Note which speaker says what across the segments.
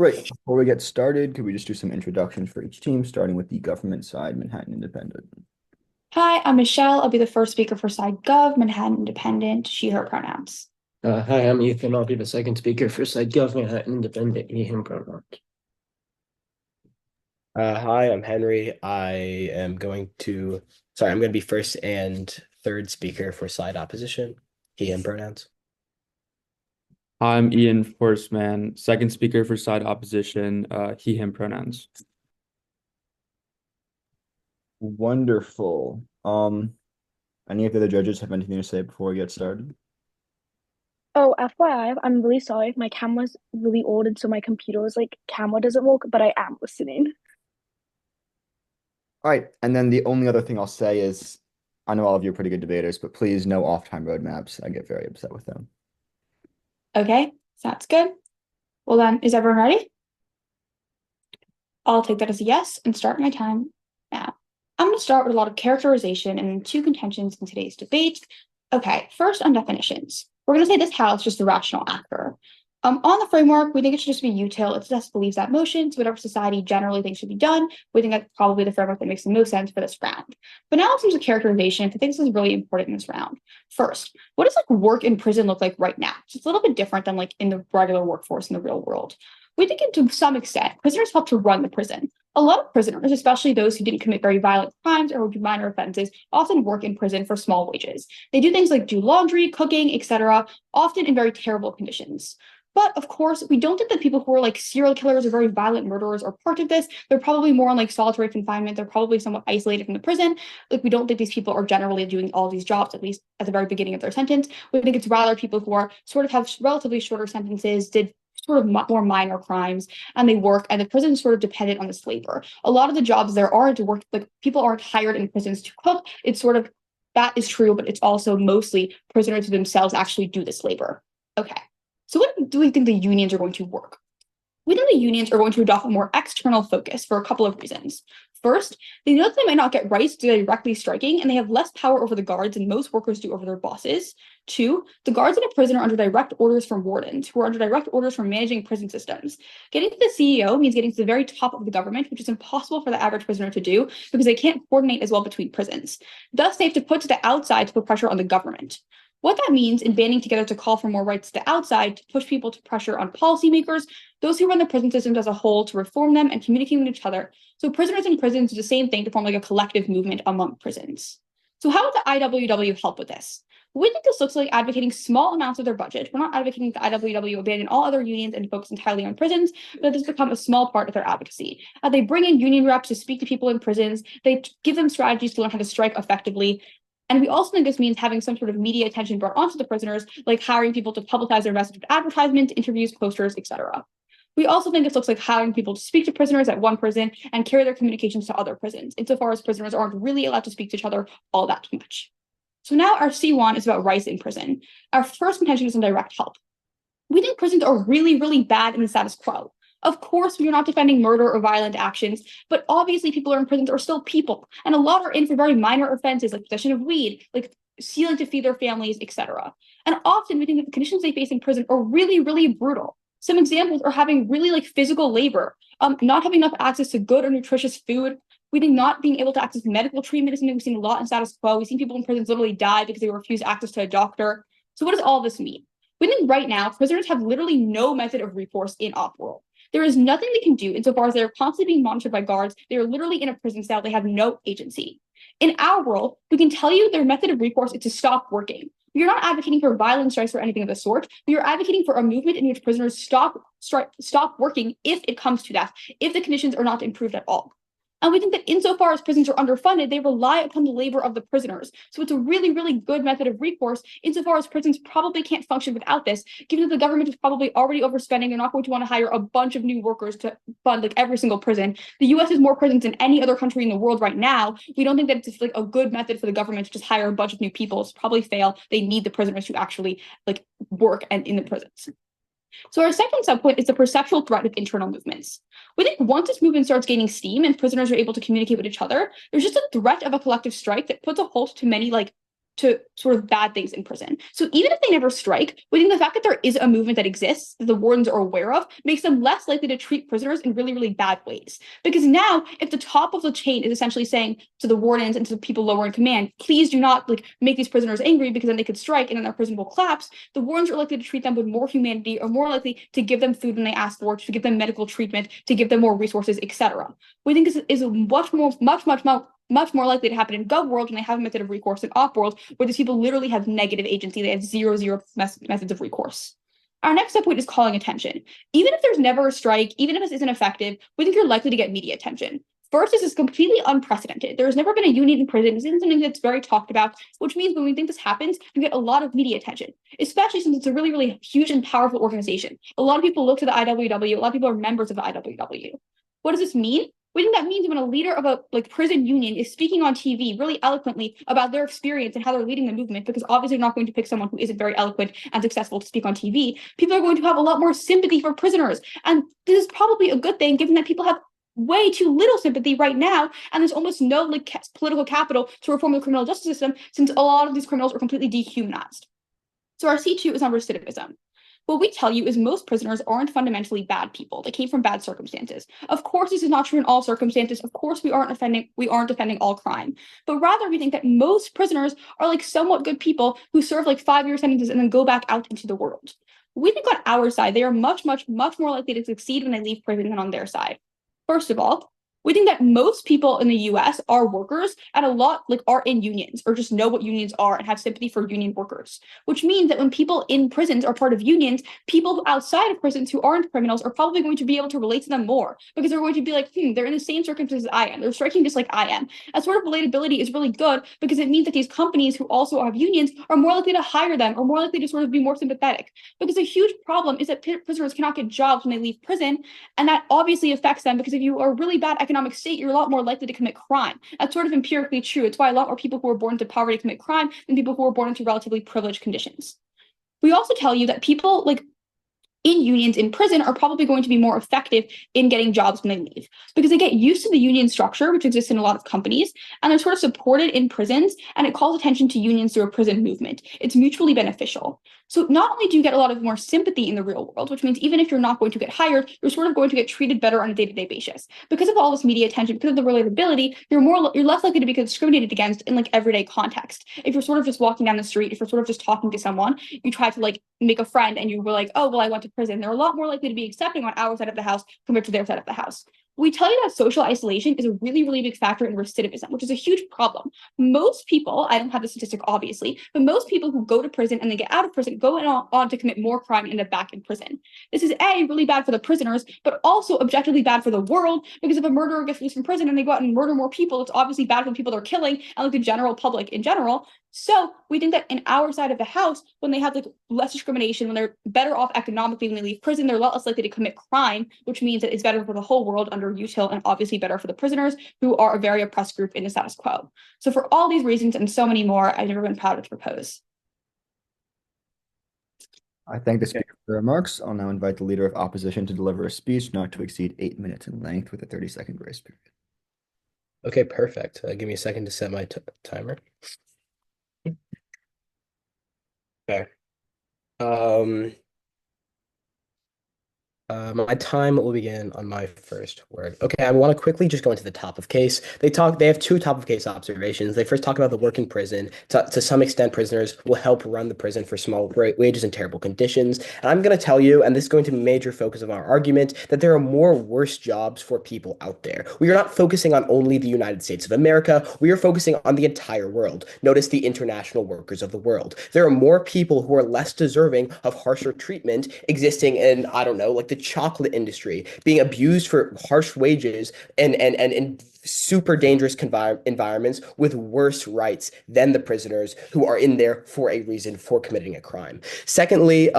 Speaker 1: Great. Before we get started, could we just do some introductions for each team, starting with the government side, Manhattan Independent?
Speaker 2: Hi, I'm Michelle. I'll be the first speaker for Side Gov, Manhattan Independent, she, her pronouns.
Speaker 3: Hi, I'm Ethan. I'll be the second speaker for Side Government at Independent, he, him pronouns.
Speaker 4: Hi, I'm Henry. I'm going to be first and third speaker for side opposition, he, him pronouns.
Speaker 5: I'm Ian, Horace Mann, second speaker for side opposition, he, him pronouns.
Speaker 1: Wonderful. Any of the other judges have anything to say before we get started?
Speaker 6: Oh, FYI, I'm really sorry. My camera's really old, and so my computer's camera doesn't work, but I am listening.
Speaker 1: All right. And then the only other thing I'll say is, I know all of you are pretty good debaters, but please no off-time roadmaps. I get very upset with them.
Speaker 2: Okay, sounds good. Well then, is everyone ready? I'll take that as a yes and start my time now. I'm going to start with a lot of characterization and two contentions in today's debate. Okay, first on definitions. We're going to say this house is just a rational actor. On the framework, we think it should just be util. It just believes that motions, whatever society generally thinks should be done. We think that's probably the framework that makes the most sense for this round. But now it seems a characterization. I think this is really important in this round. First, what does work in prison look like right now? It's a little bit different than in the regular workforce in the real world. We think to some extent, prisoners help to run the prison. A lot of prisoners, especially those who didn't commit very violent crimes or do minor offenses, often work in prison for small wages. They do things like do laundry, cooking, etc., often in very terrible conditions. But of course, we don't think that people who are serial killers or very violent murderers are part of this. They're probably more on solitary confinement. They're probably somewhat isolated from the prison. We don't think these people are generally doing all these jobs, at least at the very beginning of their sentence. We think it's rather people who are sort of have relatively shorter sentences, did sort of more minor crimes, and they work, and the prison is sort of dependent on this labor. A lot of the jobs there are to work, people aren't hired in prisons to cook. It's sort of, that is true, but it's also mostly prisoners who themselves actually do this labor. Okay. So what do we think the unions are going to work? We think the unions are going to adopt a more external focus for a couple of reasons. First, they know that they might not get rights directly striking, and they have less power over the guards than most workers do over their bosses. Two, the guards in a prison are under direct orders from wardens, who are under direct orders from managing prison systems. Getting to the CEO means getting to the very top of the government, which is impossible for the average prisoner to do because they can't coordinate as well between prisons. Thus, they have to put to the outside to put pressure on the government. What that means in banding together to call for more rights to the outside, to push people to pressure on policymakers, those who run the prison systems as a whole, to reform them and communicate with each other. So prisoners in prisons do the same thing to form a collective movement among prisons. So how would the IWW help with this? We think this looks like advocating small amounts of their budget. We're not advocating that the IWW abandon all other unions and focus entirely on prisons, but that this become a small part of their advocacy. They bring in union reps to speak to people in prisons. They give them strategies to learn how to strike effectively. And we also think this means having some sort of media attention brought onto the prisoners, like hiring people to publicize their message with advertisements, interviews, posters, etc. We also think this looks like hiring people to speak to prisoners at one prison and carry their communications to other prisons, insofar as prisoners aren't really allowed to speak to each other all that much. So now our C1 is about rights in prison. Our first contention is on direct help. We think prisons are really, really bad in the status quo. Of course, we are not defending murder or violent actions, but obviously people who are in prisons are still people, and a lot are in for very minor offenses like possession of weed, like stealing to feed their families, etc. And often we think that the conditions they face in prison are really, really brutal. Some examples are having really physical labor, not having enough access to good or nutritious food. We think not being able to access medical treatment is something we've seen a lot in status quo. We've seen people in prisons literally die because they refuse access to a doctor. So what does all this mean? We think right now prisoners have literally no method of recourse in off-world. There is nothing they can do insofar as they are constantly being monitored by guards. They are literally in a prison cell. They have no agency. In our world, we can tell you their method of recourse is to stop working. We are not advocating for violent strikes or anything of the sort. We are advocating for a movement in which prisoners stop working if it comes to that, if the conditions are not improved at all. And we think that insofar as prisons are underfunded, they rely upon the labor of the prisoners. So it's a really, really good method of recourse insofar as prisons probably can't function without this, given that the government is probably already overspending. They're not going to want to hire a bunch of new workers to fund every single prison. The US has more prisons than any other country in the world right now. We don't think that it's a good method for the government to just hire a bunch of new people. It's probably fail. They need the prisoners to actually work and in the prisons. So our second subpoint is the perceptual threat of internal movements. We think once this movement starts gaining steam and prisoners are able to communicate with each other, there's just a threat of a collective strike that puts a halt to many to sort of bad things in prison. So even if they never strike, we think the fact that there is a movement that exists that the wardens are aware of makes them less likely to treat prisoners in really, really bad ways. Because now, if the top of the chain is essentially saying to the wardens and to the people lower in command, please do not make these prisoners angry because then they could strike and then their prison will collapse, the wardens are likely to treat them with more humanity, or more likely to give them food when they ask for, to give them medical treatment, to give them more resources, etc. We think this is much more likely to happen in gov world when they have a method of recourse, than op world where these people literally have negative agency. They have zero methods of recourse. Our next step point is calling attention. Even if there's never a strike, even if this isn't effective, we think you're likely to get media attention. First, this is completely unprecedented. There has never been a union in prison. This isn't something that's very talked about, which means when we think this happens, you get a lot of media attention, especially since it's a really, really huge and powerful organization. A lot of people look to the IWW. A lot of people are members of the IWW. What does this mean? We think that means when a leader of a prison union is speaking on TV really eloquently about their experience and how they're leading the movement, because obviously they're not going to pick someone who isn't very eloquent and successful to speak on TV, people are going to have a lot more sympathy for prisoners. And this is probably a good thing, given that people have way too little sympathy right now, and there's almost no political capital to reform the criminal justice system, since a lot of these criminals are completely dehumanized. So our C2 is on recidivism. What we tell you is most prisoners aren't fundamentally bad people. They came from bad circumstances. Of course, this is not true in all circumstances. Of course, we aren't defending all crime. But rather, we think that most prisoners are somewhat good people who serve 5-year sentences and then go back out into the world. We think on our side, they are much more likely to succeed when they leave prison than on their side. First of all, we think that most people in the US are workers, and a lot are in unions, or just know what unions are and have sympathy for union workers, which means that when people in prisons are part of unions, people outside of prisons who aren't criminals are probably going to be able to relate to them more, because they're going to be they're in the same circumstances I am. They're striking just like I am. And sort of relatability is really good, because it means that these companies who also have unions are more likely to hire them, or more likely to sort of be more sympathetic. Because a huge problem is that prisoners cannot get jobs when they leave prison, and that obviously affects them, because if you are really bad economic state, you're a lot more likely to commit crime. That's sort of empirically true. It's why a lot more people who are born into poverty commit crime than people who are born into relatively privileged conditions. We also tell you that people in unions in prison are probably going to be more effective in getting jobs when they leave, because they get used to the union structure, which exists in a lot of companies, and they're sort of supported in prisons, and it calls attention to unions through a prison movement. It's mutually beneficial. So not only do you get a lot of more sympathy in the real world, which means even if you're not going to get hired, you're sort of going to get treated better on a day-to-day basis. Because of all this media attention, because of the relatability, you're less likely to be discriminated against in everyday context. If you're sort of just walking down the street, if you're sort of just talking to someone, you try to make a friend and you were oh, well, I went to prison, they're a lot more likely to be accepting on our side of the house compared to their side of the house. We tell you that social isolation is a really, really big factor in recidivism, which is a huge problem. Most people, I don't have the statistic obviously, but most people who go to prison and they get out of prison go on to commit more crime and end up back in prison. This is really bad for the prisoners, but also objectively bad for the world, because if a murderer gets released from prison and they go out and murder more people, it's obviously bad for the people they're killing and the general public in general. So we think that in our side of the house, when they have less discrimination, when they're better off economically when they leave prison, they're a lot less likely to commit crime, which means that it's better for the whole world under UTIL, and obviously better for the prisoners, who are a very oppressed group in the status quo. So for all these reasons and so many more, I've never been prouder to propose.
Speaker 1: I thank the speaker for the remarks. I'll now invite the leader of opposition to deliver a speech not to exceed 8 minutes in length with a 30-second grace period.
Speaker 4: Okay, perfect. Give me a second to set my timer. Okay. My time will begin on my first word. Okay, I want to quickly just go into the top of case. They have two top of case observations. They first talk about the work in prison. To some extent, prisoners will help run the prison for small wages and terrible conditions. And I'm going to tell you, and this is going to be a major focus of our argument, that there are more worse jobs for people out there. We are not focusing on only the United States of America. We are focusing on the entire world. Notice the international workers of the world. There are more people who are less deserving of harsher treatment existing in, I don't know, the chocolate industry, being abused for harsh wages and super dangerous environments with worse rights than the prisoners who are in there for a reason, for committing a crime. Secondly,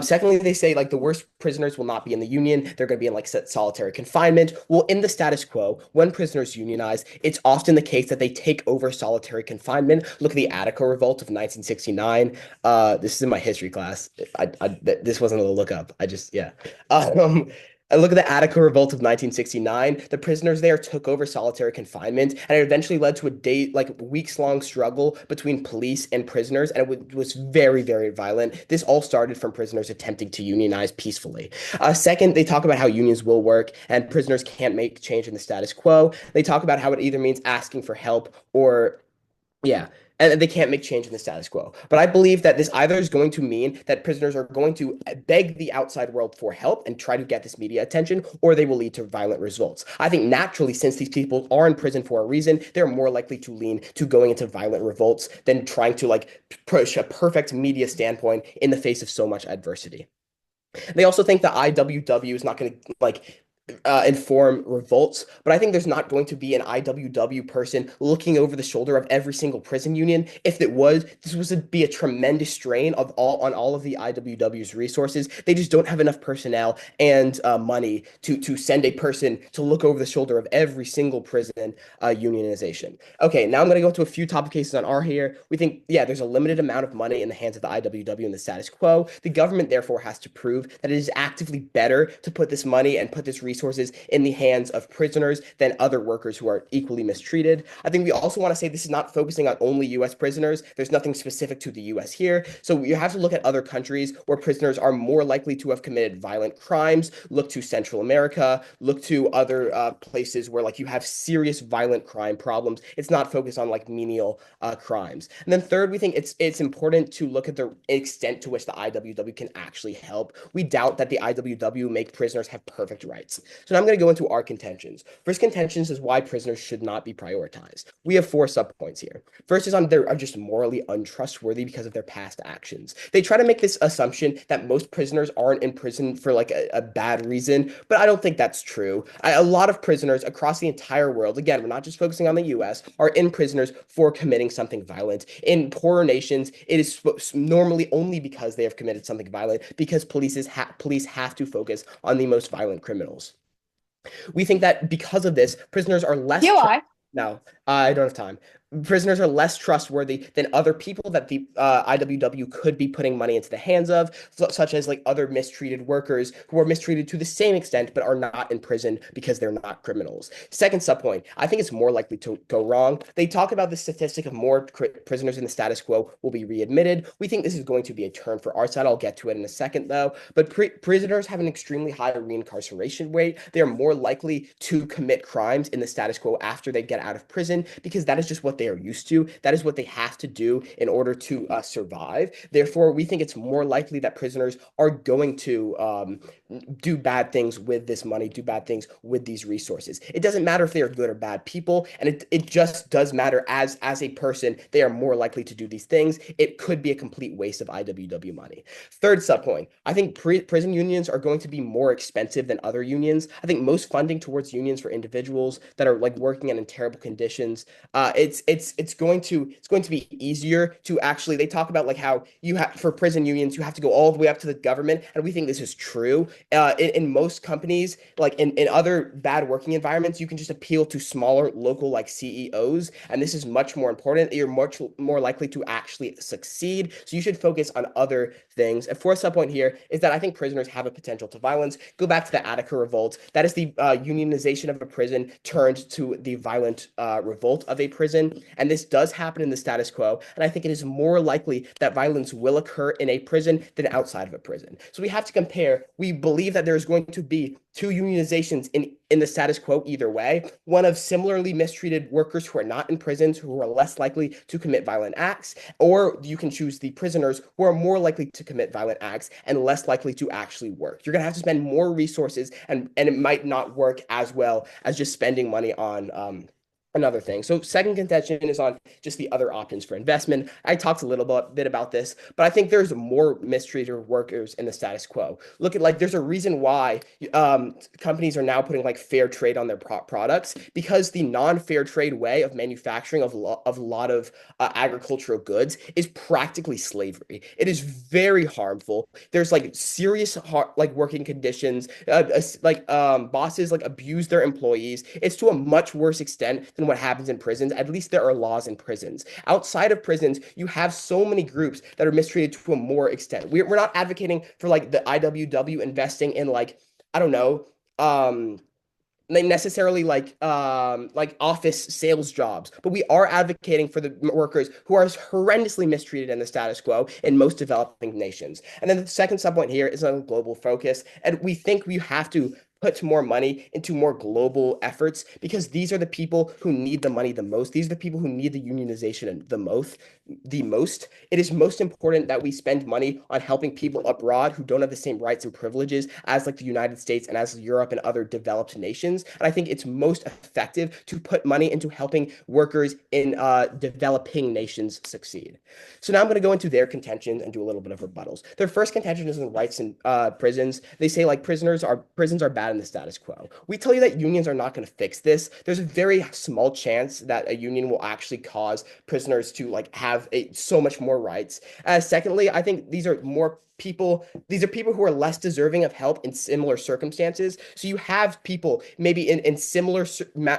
Speaker 4: secondly, they say the worst prisoners will not be in the union. They're going to be in solitary confinement. Well, in the status quo, when prisoners unionize, it's often the case that they take over solitary confinement. Look at the Attica Revolt of 1969. This is in my history class. This wasn't a look up. Look at the Attica Revolt of 1969. The prisoners there took over solitary confinement, and it eventually led to weeks-long struggle between police and prisoners, and it was very, very violent. This all started from prisoners attempting to unionize peacefully. Second, they talk about how unions will work, and prisoners can't make change in the status quo. They talk about how it either means asking for help or yeah, and they can't make change in the status quo. But I believe that this either is going to mean that prisoners are going to beg the outside world for help and try to get this media attention, or they will lead to violent results. I think naturally, since these people are in prison for a reason, they're more likely to lean to going into violent revolts than trying to push a perfect media standpoint in the face of so much adversity. They also think the IWW is not going to inform revolts, but I think there's not going to be an IWW person looking over the shoulder of every single prison union. If it was, this would be a tremendous strain on all of the IWW's resources. They just don't have enough personnel and money to send a person to look over the shoulder of every single prison unionization. Okay, now I'm going to go to a few topic cases on our here. We think, yeah, there's a limited amount of money in the hands of the IWW and the status quo. The government therefore has to prove that it is actively better to put this money and put this resources in the hands of prisoners than other workers who are equally mistreated. I think we also want to say this is not focusing on only U.S. prisoners. There's nothing specific to the U.S. here. So you have to look at other countries where prisoners are more likely to have committed violent crimes. Look to Central America. Look to other places where you have serious violent crime problems. It's not focused on menial crimes. And then third, we think it's important to look at the extent to which the IWW can actually help. We doubt that the IWW make prisoners have perfect rights. So now I'm going to go into our contentions. First contentions is why prisoners should not be prioritized. We have 4 subpoints here. First is on they are just morally untrustworthy because of their past actions. They try to make this assumption that most prisoners aren't in prison for a bad reason, but I don't think that's true. A lot of prisoners across the entire world, again, we're not just focusing on the US, are in prisoners for committing something violent. In poorer nations, it is normally only because they have committed something violent, because police have to focus on the most violent criminals. We think that because of this, prisoners are less. No, I don't have time. Prisoners are less trustworthy than other people that the IWW could be putting money into the hands of, such as other mistreated workers who are mistreated to the same extent but are not in prison because they're not criminals. Second subpoint, I think it's more likely to go wrong. They talk about the statistic of more prisoners in the status quo will be readmitted. We think this is going to be a turn for our side. I'll get to it in a second, though. But prisoners have an extremely high reincarceration rate. They are more likely to commit crimes in the status quo after they get out of prison because that is just what they are used to. That is what they have to do in order to survive. Therefore, we think it's more likely that prisoners are going to do bad things with this money, do bad things with these resources. It doesn't matter if they are good or bad people, and it just does matter as a person, they are more likely to do these things. It could be a complete waste of IWW money. Third subpoint, I think prison unions are going to be more expensive than other unions. I think most funding towards unions for individuals that are working in terrible conditions, it's going to be easier to actually, they talk about how you have for prison unions, you have to go all the way up to the government. And we think this is true. In most companies, in other bad working environments, you can just appeal to smaller local CEOs. And this is much more important. You're much more likely to actually succeed. So you should focus on other things. A fourth subpoint here is that I think prisoners have a potential to violence. Go back to the Attica Revolt. That is the unionization of a prison turned to the violent revolt of a prison. And this does happen in the status quo. And I think it is more likely that violence will occur in a prison than outside of a prison. So we have to compare. We believe that there's going to be 2 unionizations in the status quo either way. One of similarly mistreated workers who are not in prisons, who are less likely to commit violent acts, or you can choose the prisoners who are more likely to commit violent acts and less likely to actually work. You're going to have to spend more resources, and it might not work as well as just spending money on another thing. So second contention is on just the other options for investment. I talked a little bit about this, but I think there's more mistreated workers in the status quo. Look at there's a reason why companies are now putting fair trade on their products, because the non-fair trade way of manufacturing of a lot of agricultural goods is practically slavery. It is very harmful. There's serious working conditions. Bosses abuse their employees. It's to a much worse extent than what happens in prisons. At least there are laws in prisons. Outside of prisons, you have so many groups that are mistreated to a more extent. We're not advocating for the IWW investing in I don't know, necessarily like office sales jobs, but we are advocating for the workers who are horrendously mistreated in the status quo in most developing nations. And then the second subpoint here is on global focus, and we think we have to put more money into more global efforts because these are the people who need the money the most. These are the people who need the unionization the most. It is most important that we spend money on helping people abroad who don't have the same rights and privileges as like the United States and as Europe and other developed nations. And I think it's most effective to put money into helping workers in developing nations succeed. So now I'm going to go into their contentions and do a little bit of rebuttals. Their first contention is on rights in prisons. They say like prisons are bad in the status quo. We tell you that unions are not going to fix this. There's a very small chance that a union will actually cause prisoners to like have so much more rights. Secondly, I think these are people who are less deserving of help in similar circumstances. So you have people maybe in similar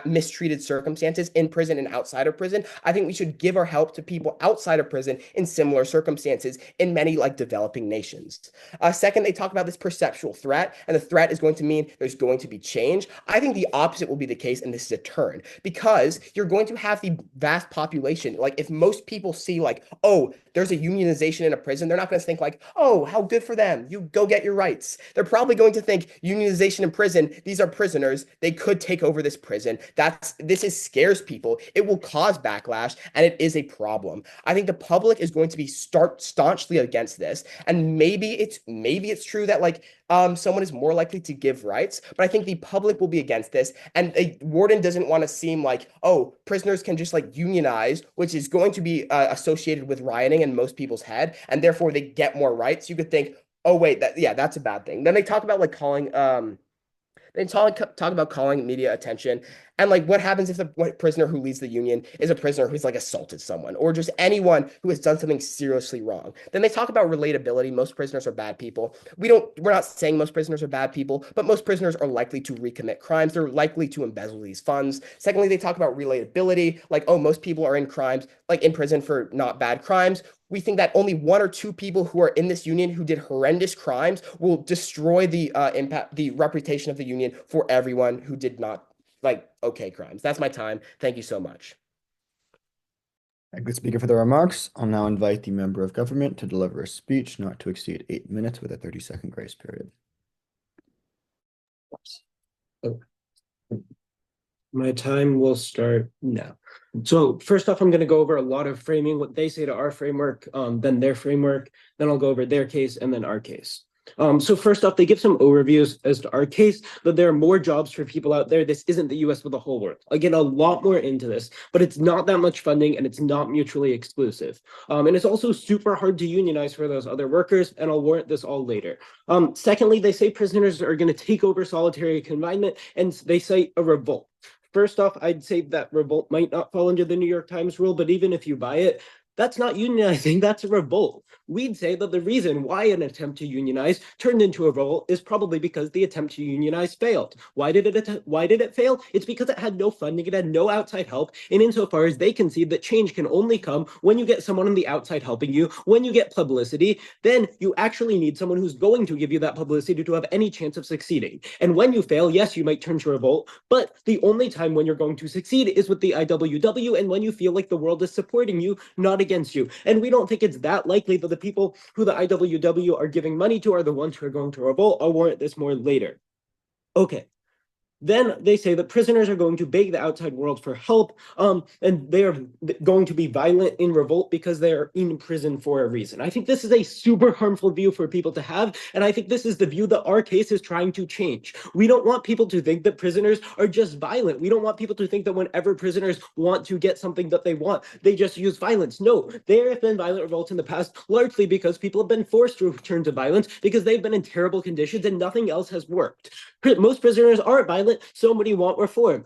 Speaker 4: mistreated circumstances in prison and outside of prison. I think we should give our help to people outside of prison in similar circumstances in many like developing nations. Second, they talk about this perceptual threat, and the threat is going to mean there's going to be change. I think the opposite will be the case, and this is a turn, because you're going to have the vast population. Like if most people see like, oh, there's a unionization in a prison, they're not going to think like, oh, how good for them. You go get your rights. They're probably going to think unionization in prison. These are prisoners. They could take over this prison. Scares people. It will cause backlash, and it is a problem. I think the public is going to be staunchly against this, and maybe it's true that like someone is more likely to give rights, but I think the public will be against this, and a warden doesn't want to seem like, oh, prisoners can just like unionize, which is going to be associated with rioting in most people's head, and therefore they get more rights. You could think, oh wait, that's a bad thing. Then they talk about like calling they talk about calling media attention, and like what happens if the prisoner who leads the union is a prisoner who's like assaulted someone or just anyone who has done something seriously wrong. Then they talk about relatability. Most prisoners are bad people. We're not saying most prisoners are bad people, but most prisoners are likely to recommit crimes. They're likely to embezzle these funds. Secondly, they talk about relatability, like, oh, most people are in prison for not bad crimes. We think that only one or two people who are in this union who did horrendous crimes will destroy the reputation of the union for everyone who did not okay crimes. That's my time. Thank you so much.
Speaker 1: A good speaker for the remarks. I'll now invite the member of government to deliver a speech not to exceed 8 minutes with a 30-second grace period.
Speaker 3: My time will start now. So first off, I'm going to go over a lot of framing, what they say to our framework, then their framework, then I'll go over their case and then our case. So first off, they give some overviews as to our case, that there are more jobs for people out there. This isn't the US, but the whole world. I'll get a lot more into this, but it's not that much funding and it's not mutually exclusive. And it's also super hard to unionize for those other workers, and I'll warrant this all later. Secondly, they say prisoners are going to take over solitary confinement, and they cite a revolt. First off, I'd say that revolt might not fall under the New York Times rule, but even if you buy it, that's not unionizing, that's a revolt. We'd say that the reason why an attempt to unionize turned into a revolt is probably because the attempt to unionize failed. Why did it fail? It's because it had no funding, it had no outside help, and insofar as they concede that change can only come when you get someone on the outside helping you, when you get publicity, then you actually need someone who's going to give you that publicity to have any chance of succeeding. And when you fail, yes, you might turn to revolt, but the only time when you're going to succeed is with the IWW and when you feel like the world is supporting you, not against you. And we don't think it's that likely that the people who the IWW are giving money to are the ones who are going to revolt. I'll warrant this more later. Okay. Then they say that prisoners are going to beg the outside world for help, and they are going to be violent in revolt because they are in prison for a reason. I think this is a super harmful view for people to have, and I think this is the view that our case is trying to change. We don't want people to think that prisoners are just violent. We don't want people to think that whenever prisoners want to get something that they want, they just use violence. No, there have been violent revolts in the past, largely because people have been forced to return to violence because they've been in terrible conditions and nothing else has worked. Most prisoners aren't violent, so many want reform.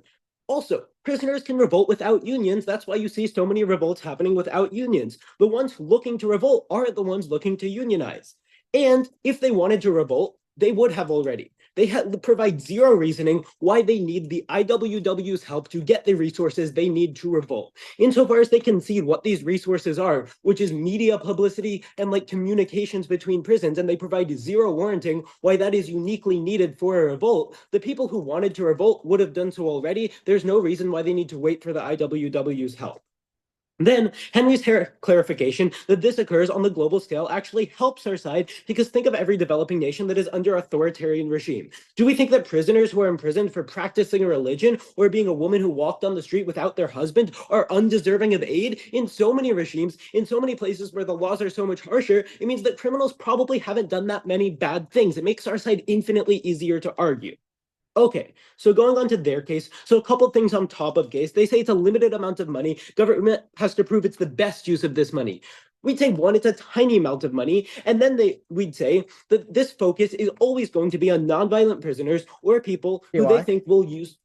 Speaker 3: Also, prisoners can revolt without unions. That's why you see so many revolts happening without unions. The ones looking to revolt aren't the ones looking to unionize. And if they wanted to revolt, They would have already. They provide zero reasoning why they need the IWW's help to get the resources they need to revolt. Insofar as they concede what these resources are, which is media publicity and like communications between prisons, and they provide zero warranting why that is uniquely needed for a revolt, the people who wanted to revolt would have done so already. There's no reason why they need to wait for the IWW's help. Then Henry's clarification that this occurs on the global scale actually helps our side, because think of every developing nation that is under authoritarian regime. Do we think that prisoners who are imprisoned for practicing a religion or being a woman who walked on the street without their husband are undeserving of aid? In so many regimes, in so many places where the laws are so much harsher, it means that criminals probably haven't done that many bad things. It makes our side infinitely easier to argue. Okay, so going on to their case, so a couple things on top of case. They say it's a limited amount of money. Government has to prove it's the best use of this money. We'd say one, it's a tiny amount of money, and then we'd say that this focus is always going to be on nonviolent prisoners or people who they think will use.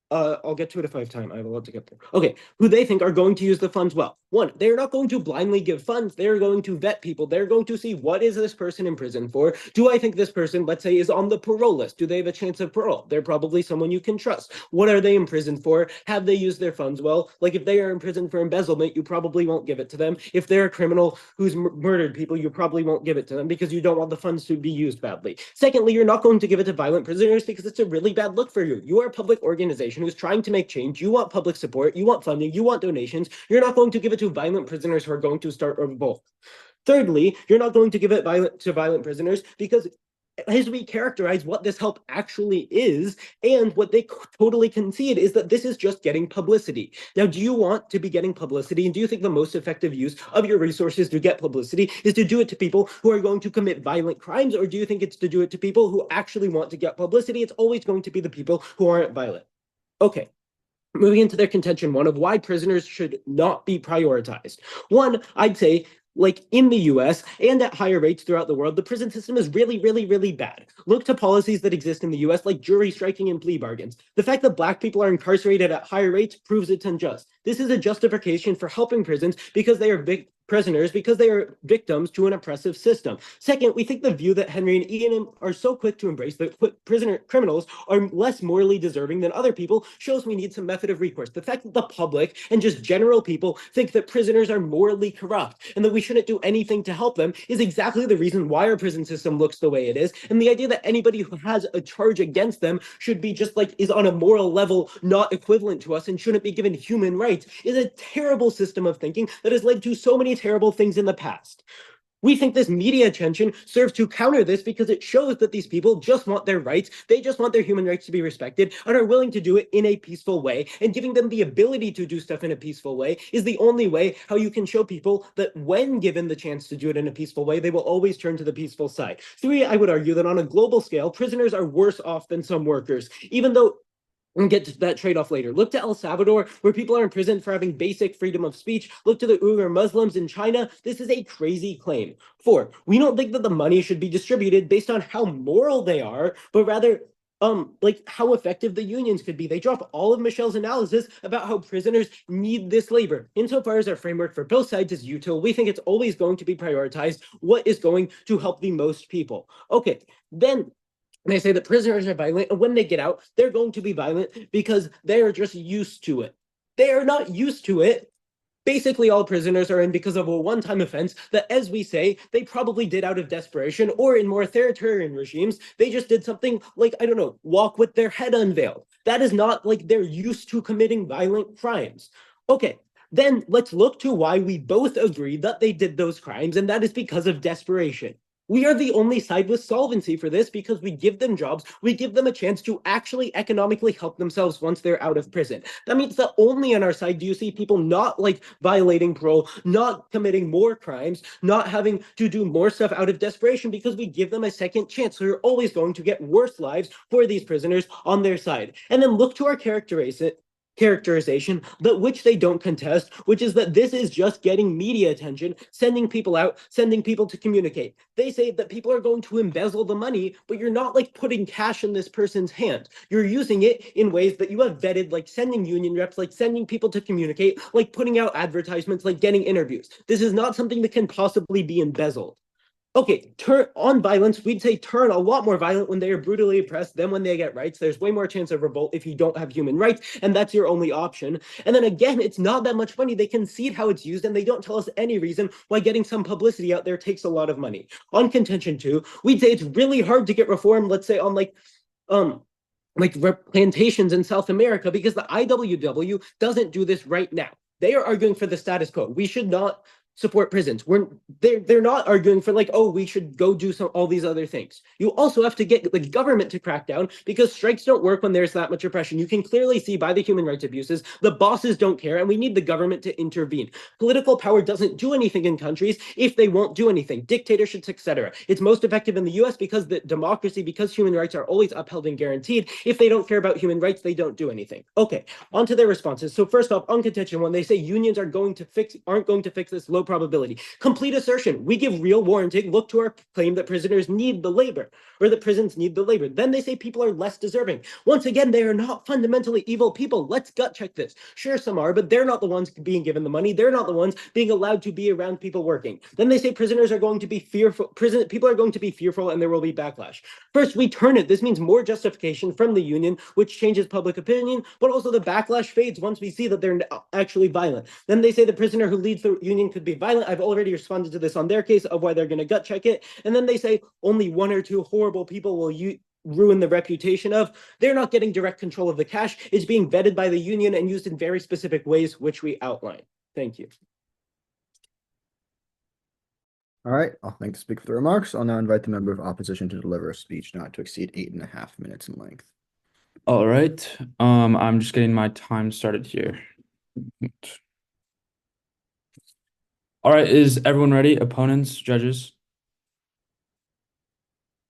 Speaker 3: I'll get to it if I have time. I have a lot to get there. Okay, who they think are going to use the funds well. One, they're not going to blindly give funds. They're going to vet people. They're going to see, what is this person in prison for? Do I think this person, let's say, is on the parole list? Do they have a chance of parole? They're probably someone you can trust. What are they in prison for? Have they used their funds well? Like if they are in prison for embezzlement, you probably won't give it to them. If they're a criminal who's murdered people, you probably won't give it to them because you don't want the funds to be used badly. Secondly, you're not going to give it to violent prisoners because it's a really bad look for you. You are a public organization who's trying to make change. You want public support, you want funding, you want donations. You're not going to give it to violent prisoners who are going to start a revolt. Thirdly, you're not going to give it to violent prisoners because as we characterize what this help actually is, and what they totally concede is that this is just getting publicity. Now, do you want to be getting publicity? And do you think the most effective use of your resources to get publicity is to do it to people who are going to commit violent crimes? Or do you think it's to do it to people who actually want to get publicity? It's always going to be the people who aren't violent. Okay. Moving into their contention one of why prisoners should not be prioritized. One, I'd say, like in the US and at higher rates throughout the world, the prison system is really, really, really bad. Look to policies that exist in the US like jury striking and plea bargains. The fact that Black people are incarcerated at higher rates proves it's unjust. This is a justification for helping prisons because they are prisoners because they are victims to an oppressive system. Second, we think the view that Henry and Ian are so quick to embrace that criminals are less morally deserving than other people shows we need some method of recourse. The fact that the public and just general people think that prisoners are morally corrupt and that we shouldn't do anything to help them is exactly the reason why our prison system looks the way it is. And the idea that anybody who has a charge against them should be just like is on a moral level not equivalent to us and shouldn't be given human rights is a terrible system of thinking that has led to so many terrible things in the past. We think this media attention serves to counter this because it shows that these people just want their rights. They just want their human rights to be respected and are willing to do it in a peaceful way. And giving them the ability to do stuff in a peaceful way is the only way how you can show people that when given the chance to do it in a peaceful way, they will always turn to the peaceful side. Three, I would argue that on a global scale, prisoners are worse off than some workers, even though we'll get to that trade-off later. Look to El Salvador, where people are in prison for having basic freedom of speech. Look to the Uyghur Muslims in China. This is a crazy claim. Four, we don't think that the money should be distributed based on how moral they are, but rather like how effective the unions could be. They drop all of Michelle's analysis about how prisoners need this labor. Insofar as our framework for both sides is util, we think it's always going to be prioritized what is going to help the most people. Okay, then they say that prisoners are violent, and when they get out, they're going to be violent because they are just used to it. They are not used to it. Basically, all prisoners are in because of a one-time offense that, as we say, they probably did out of desperation, or in more authoritarian regimes, they just did something like, I don't know, walk with their head unveiled. That is not like they're used to committing violent crimes. Okay, then let's look to why we both agree that they did those crimes, and that is because of desperation. We are the only side with solvency for this because we give them jobs, we give them a chance to actually economically help themselves once they're out of prison. That means that only on our side do you see people not like violating parole, not committing more crimes, not having to do more stuff out of desperation because we give them a second chance. So you're always going to get worse lives for these prisoners on their side. And then look to our characterization, that which they don't contest, which is that this is just getting media attention, sending people out, sending people to communicate. They say that people are going to embezzle the money, but you're not like putting cash in this person's hand. You're using it in ways that you have vetted, like sending union reps, like sending people to communicate, like putting out advertisements, like getting interviews. This is not something that can possibly be embezzled. Okay, turn on violence. We'd say turn a lot more violent when they are brutally oppressed than when they get rights. There's way more chance of revolt if you don't have human rights, and that's your only option. And then again, it's not that much money. They concede how it's used, and they don't tell us any reason why getting some publicity out there takes a lot of money. On contention two, we'd say it's really hard to get reform, let's say on plantations in South America, because the IWW doesn't do this right now. They are arguing for the status quo. We should not support prisons. They're not arguing for we should go do all these other things. You also have to get the government to crack down, because strikes don't work when there's that much oppression. You can clearly see by the human rights abuses, the bosses don't care, and we need the government to intervene. Political power doesn't do anything in countries if they won't do anything. Dictatorships, etc. It's most effective in the US because because human rights are always upheld and guaranteed. If they don't care about human rights, they don't do anything. Okay, on to their responses. So first off, on contention, when they say unions aren't going to fix this low probability, complete assertion. We give real warranting. Look to our claim that prisoners need the labor, or that prisons need the labor. Then they say people are less deserving. Once again, they are not fundamentally evil people. Let's gut check this. Sure, some are, but they're not the ones being given the money. They're not the ones being allowed to be around people working. Then they say prisoners are going to be fearful. People are going to be fearful, and there will be backlash. First, we turn it. This means more justification from the union, which changes public opinion, but also the backlash fades once we see that they're actually violent. Then they say the prisoner who leads the union could be violent. I've already responded to this on their case of why they're going to gut check it. And then they say only one or two horrible people will ruin the reputation of. They're not getting direct control of the cash. It's being vetted by the union and used in very specific ways, which we outline. Thank you.
Speaker 1: All right, I'll thank the speaker for the remarks. I'll now invite the member of opposition to deliver a speech not to exceed 8.5 minutes in length.
Speaker 5: All right. I'm just getting my time started here. All right, is everyone ready? Opponents, judges?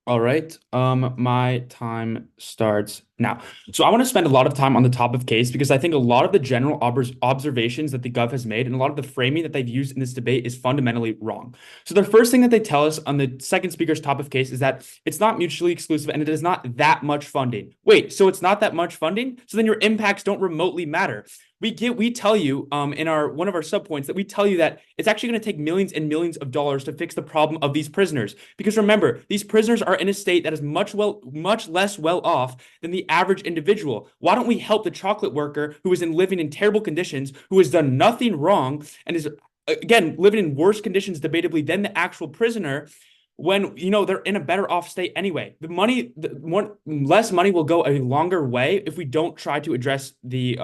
Speaker 5: All right, my time starts now. So I want to spend a lot of time on the top of case, because I think a lot of the general observations that the Gov has made and a lot of the framing that they've used in this debate is fundamentally wrong. So the first thing that they tell us on the second speaker's top of case is that it's not mutually exclusive and it is not that much funding. Wait, so it's not that much funding? So then your impacts don't remotely matter. We tell you in one of our subpoints that we tell you that it's actually going to take millions and millions of dollars to fix the problem of these prisoners. Because remember, these prisoners are in a state that is much less well off than the average individual. Why don't we help the chocolate worker who is living in terrible conditions, who has done nothing wrong, and is again living in worse conditions debatably than the actual prisoner, when they're in a better off state anyway? Less money will go a longer way if we don't try to address the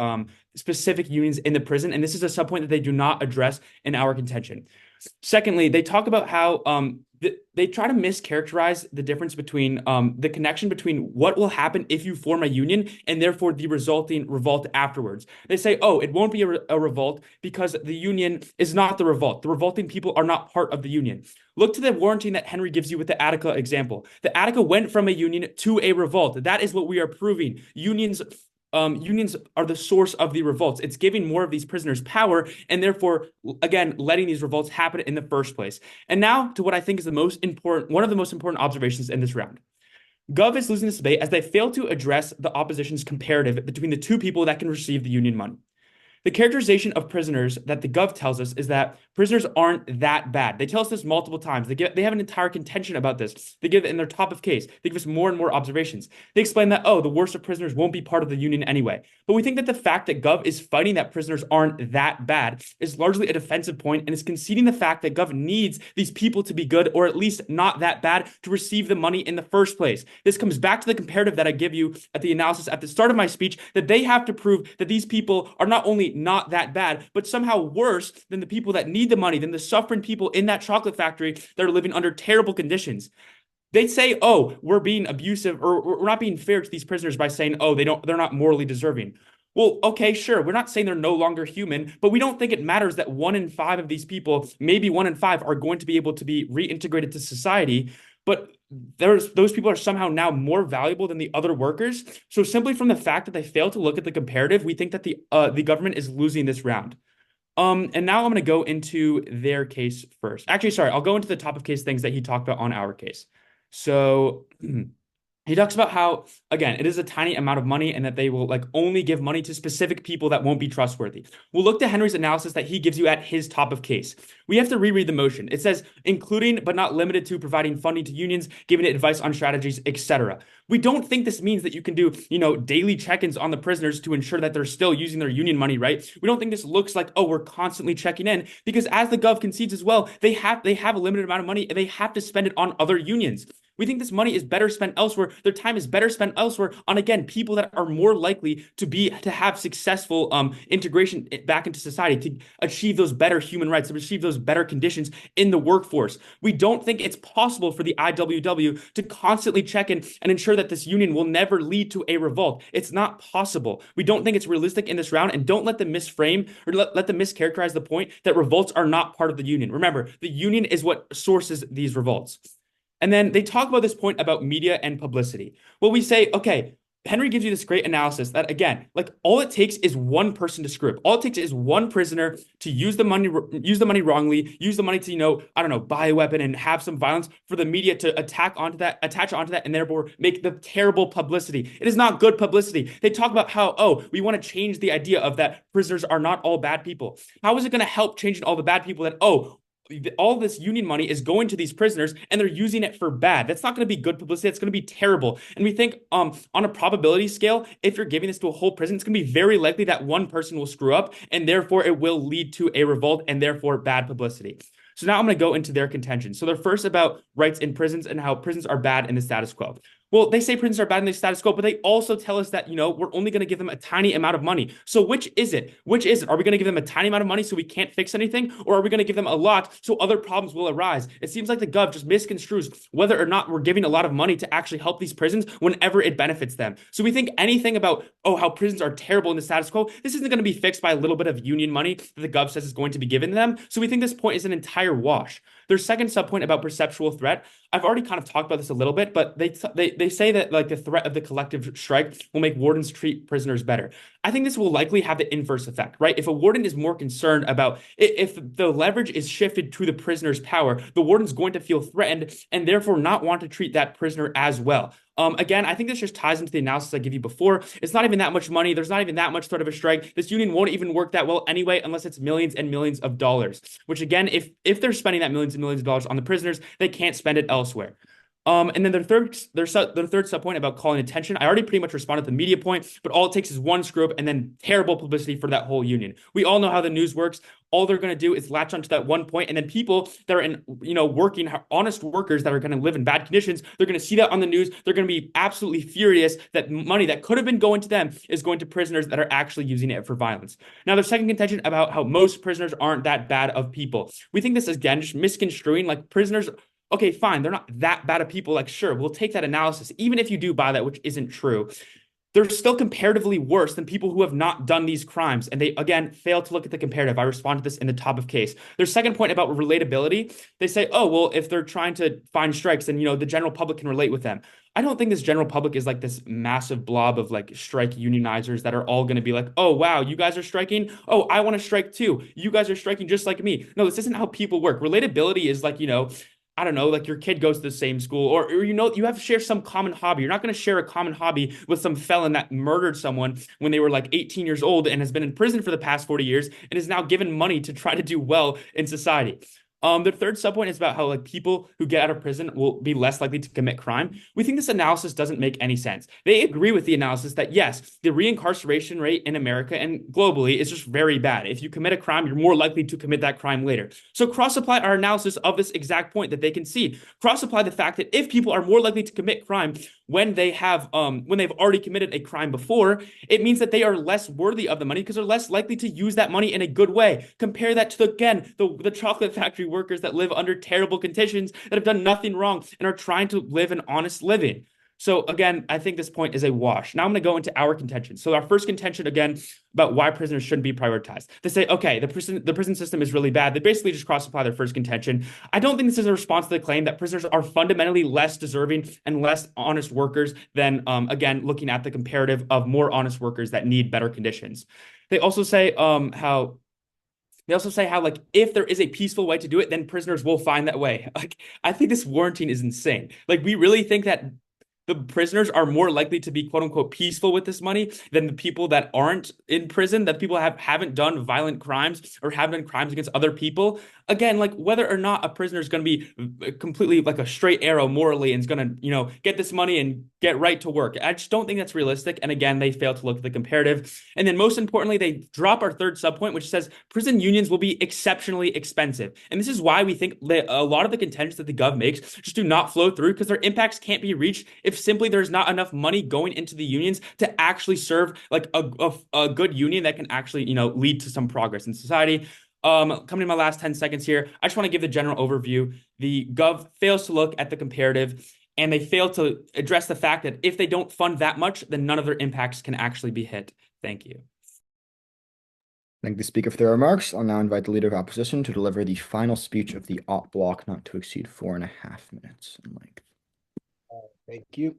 Speaker 5: specific unions in the prison, and this is a subpoint that they do not address in our contention. Secondly, they talk about how they try to mischaracterize the difference between the connection between what will happen if you form a union and therefore the resulting revolt afterwards. They say, oh, it won't be a revolt because the union is not the revolt. The revolting people are not part of the union. Look to the warranting that Henry gives you with the Attica example. The Attica went from a union to a revolt. That is what we are proving. Unions are the source of the revolts. It's giving more of these prisoners power and therefore, again, letting these revolts happen in the first place. And now to what I think is one of the most important observations in this round. Gov is losing this debate as they fail to address the opposition's comparative between the two people that can receive the union money. The characterization of prisoners that the Gov tells us is that prisoners aren't that bad. They tell us this multiple times. They have an entire contention about this. They give it in their top of case. They give us more and more observations. They explain that, the worst of prisoners won't be part of the union anyway. But we think that the fact that Gov is fighting that prisoners aren't that bad is largely a defensive point and is conceding the fact that Gov needs these people to be good, or at least not that bad, to receive the money in the first place. This comes back to the comparative that I give you at the analysis at the start of my speech, that they have to prove that these people are not only not that bad, but somehow worse than the people that need the money, than the suffering people in that chocolate factory that are living under terrible conditions. They say, we're being abusive, or we're not being fair to these prisoners by saying, they're not morally deserving. Well, okay, sure. We're not saying they're no longer human, but we don't think it matters that 1 in 5 of these people, maybe 1 in 5, are going to be able to be reintegrated to society. But those people are somehow now more valuable than the other workers. So simply from the fact that they fail to look at the comparative, we think that the government is losing this round. And now I'm going to go into their case first. Actually, sorry, I'll go into the top of case things that he talked about on our case. So He talks about how, again, it is a tiny amount of money and that they will like only give money to specific people that won't be trustworthy. We'll look to Henry's analysis that he gives you at his top of case. We have to reread the motion. It says, including but not limited to providing funding to unions, giving advice on strategies, etc. We don't think this means that you can do, daily check-ins on the prisoners to ensure that they're still using their union money, right? We don't think this looks like, oh, we're constantly checking in, because as the gov concedes as well, they have a limited amount of money and they have to spend it on other unions. We think this money is better spent elsewhere. Their time is better spent elsewhere on, again, people that are more likely to have successful integration back into society, to achieve those better human rights, to achieve those better conditions in the workforce. We don't think it's possible for the IWW to constantly check in and ensure that this union will never lead to a revolt. It's not possible. We don't think it's realistic in this round, and don't let them misframe or let them mischaracterize the point that revolts are not part of the union. Remember, the union is what sources these revolts. And then they talk about this point about media and publicity. Well, we say, okay, Henry gives you this great analysis that, again, like all it takes is one person to screw up. All it takes is one prisoner to use the money wrongly, use the money to, buy a weapon and have some violence for the media to attach onto that, and therefore make the terrible publicity. It is not good publicity. They talk about how, oh, we want to change the idea of that prisoners are not all bad people. How is it going to help changing all the bad people that, oh, all this union money is going to these prisoners and they're using it for bad? That's not going to be good publicity. It's going to be terrible. And we think on a probability scale, if you're giving this to a whole prison, it's going to be very likely that one person will screw up, and therefore it will lead to a revolt and therefore bad publicity. So now I'm going to go into their contention. So they're first about rights in prisons and how prisons are bad in the status quo. Well, they say prisons are bad in the status quo, but they also tell us that, we're only going to give them a tiny amount of money. So which is it? Are we going to give them a tiny amount of money so we can't fix anything? Or are we going to give them a lot so other problems will arise? It seems like the gov just misconstrues whether or not we're giving a lot of money to actually help these prisons whenever it benefits them. So we think anything about, oh, how prisons are terrible in the status quo, this isn't going to be fixed by a little bit of union money that the gov says is going to be given to them. So we think this point is an entire wash. Their second subpoint about perceptual threat, I've already kind of talked about this a little bit, but they say that like the threat of the collective strike will make wardens treat prisoners better. I think this will likely have the inverse effect, right? If a warden is more concerned about if the leverage is shifted to the prisoner's power, the warden's going to feel threatened and therefore not want to treat that prisoner as well. Again, I think this just ties into the analysis I gave you before. It's not even that much money. There's not even that much threat of a strike. This union won't even work that well anyway, unless it's millions and millions of dollars, which again, if they're spending that millions and millions of dollars on the prisoners, they can't spend it elsewhere. And then their third subpoint about calling attention, I already pretty much responded to the media point, but all it takes is one screw up and then terrible publicity for that whole union. We all know how the news works. All they're going to do is latch onto that one point, and then people that are in, working, honest workers that are going to live in bad conditions, they're going to see that on the news. They're going to be absolutely furious that money that could have been going to them is going to prisoners that are actually using it for violence. Now, their second contention about how most prisoners aren't that bad of people. We think this is, again, just misconstruing, like prisoners. Okay, fine, they're not that bad of people. Like, sure, we'll take that analysis. Even if you do buy that, which isn't true, they're still comparatively worse than people who have not done these crimes. And they, again, fail to look at the comparative. I responded to this in the top of case. Their second point about relatability, they say, oh, well, if they're trying to find strikes, then, the general public can relate with them. I don't think this general public is like this massive blob of like strike unionizers that are all going to be like, oh, wow, you guys are striking. Oh, I want to strike too. You guys are striking just like me. No, this isn't how people work. Relatability is like, I don't know, like your kid goes to the same school, or you have to share some common hobby. You're not going to share a common hobby with some felon that murdered someone when they were like 18 years old and has been in prison for the past 40 years and is now given money to try to do well in society. The third subpoint is about how like people who get out of prison will be less likely to commit crime. We think this analysis doesn't make any sense. They agree with the analysis that yes, the reincarceration rate in America and globally is just very bad. If you commit a crime, you're more likely to commit that crime later. So cross-apply our analysis of this exact point that they can see. Cross-apply the fact that if people are more likely to commit crime when they've already committed a crime before, it means that they are less worthy of the money because they're less likely to use that money in a good way. Compare that to the chocolate factory workers that live under terrible conditions that have done nothing wrong and are trying to live an honest living. So again, I think this point is a wash. Now I'm going to go into our contention. So our first contention, again, about why prisoners shouldn't be prioritized. They say, okay, the prison system is really bad. They basically just cross-apply their first contention. I don't think this is a response to the claim that prisoners are fundamentally less deserving and less honest workers than, again, looking at the comparative of more honest workers that need better conditions. They also say how like if there is a peaceful way to do it, then prisoners will find that way. Like I think this warranting is insane. Like we really think that the prisoners are more likely to be quote unquote peaceful with this money than the people that aren't in prison, that people haven't done violent crimes or haven't done crimes against other people. Again, like whether or not a prisoner is going to be completely like a straight arrow morally and is going to, get this money and get right to work. I just don't think that's realistic. And again, they fail to look at the comparative. And then most importantly, they drop our third subpoint, which says prison unions will be exceptionally expensive. And this is why we think that a lot of the contentions that the gov makes just do not flow through, because their impacts can't be reached if simply there's not enough money going into the unions to actually serve like a good union that can actually, lead to some progress in society. Coming to my last 10 seconds here, I just want to give the general overview. The gov fails to look at the comparative, and they fail to address the fact that if they don't fund that much, then none of their impacts can actually be hit. Thank you.
Speaker 1: Thank the speaker for their remarks. I'll now invite the leader of opposition to deliver the final speech of the op block, not to exceed 4.5 minutes in length.
Speaker 4: Thank you.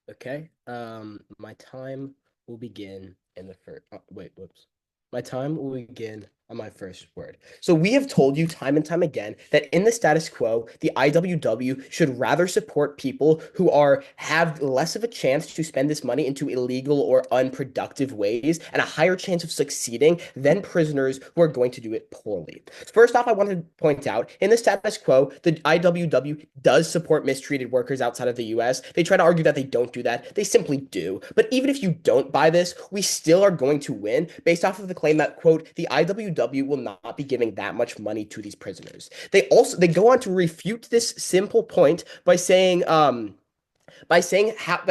Speaker 4: Okay. My time will begin in the first. My time will begin on my first word. So we have told you time and time again that in the status quo, the IWW should rather support people who have less of a chance to spend this money into illegal or unproductive ways and a higher chance of succeeding than prisoners who are going to do it poorly. First off, I want to point out in the status quo, the IWW does support mistreated workers outside of the US. They try to argue that they don't do that. They simply do. But even if you don't buy this, we still are going to win based off of the claim that, quote, the IWW will not be giving that much money to these prisoners. They go on to refute this simple point by saying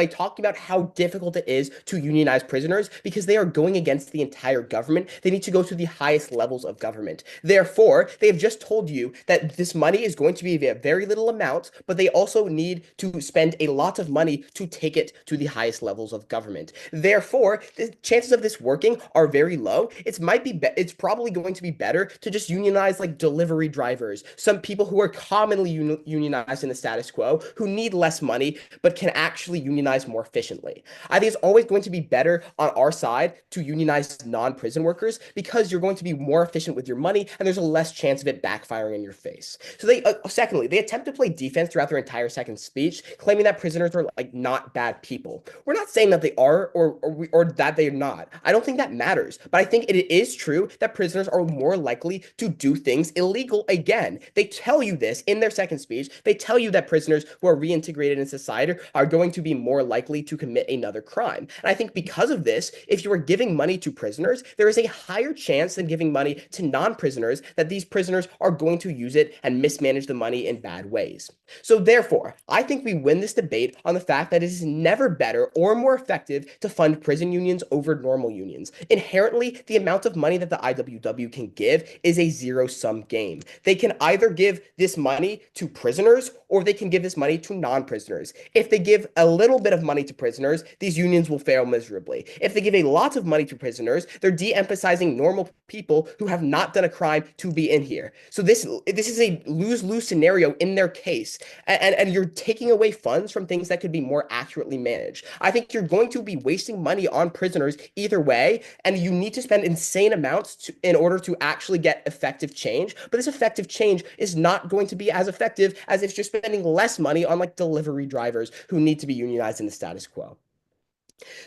Speaker 4: talking about how difficult it is to unionize prisoners because they are going against the entire government. They need to go to the highest levels of government. Therefore, they have just told you that this money is going to be a very little amount, but they also need to spend a lot of money to take it to the highest levels of government. Therefore, the chances of this working are very low. It's probably going to be better to just unionize like delivery drivers, some people who are commonly unionized in the status quo, who need less money, but can actually unionize more efficiently. I think it's always going to be better on our side to unionize non-prison workers because you're going to be more efficient with your money and there's a less chance of it backfiring in your face. So secondly, they attempt to play defense throughout their entire second speech, claiming that prisoners are like not bad people. We're not saying that they are or that they're not. I don't think that matters, but I think it is true that prisoners are more likely to do things illegal again. They tell you this in their second speech. They tell you that prisoners who are reintegrated in society are going to be more likely to commit another crime. And I think because of this, if you are giving money to prisoners, there is a higher chance than giving money to non-prisoners that these prisoners are going to use it and mismanage the money in bad ways. So therefore, I think we win this debate on the fact that it is never better or more effective to fund prison unions over normal unions. Inherently, the amount of money that the IWW can give is a zero-sum game. They can either give this money to prisoners or they can give this money to non-prisoners. If they give a little bit of money to prisoners, these unions will fail miserably. If they give a lot of money to prisoners, they're de-emphasizing normal people who have not done a crime to be in here. So this is a lose-lose scenario in their case. And you're taking away funds from things that could be more accurately managed. I think you're going to be wasting money on prisoners either way, and you need to spend insane amounts in order to actually get effective change. But this effective change is not going to be as effective as if you're spending less money on like delivery drivers who need to be unionized in the status quo.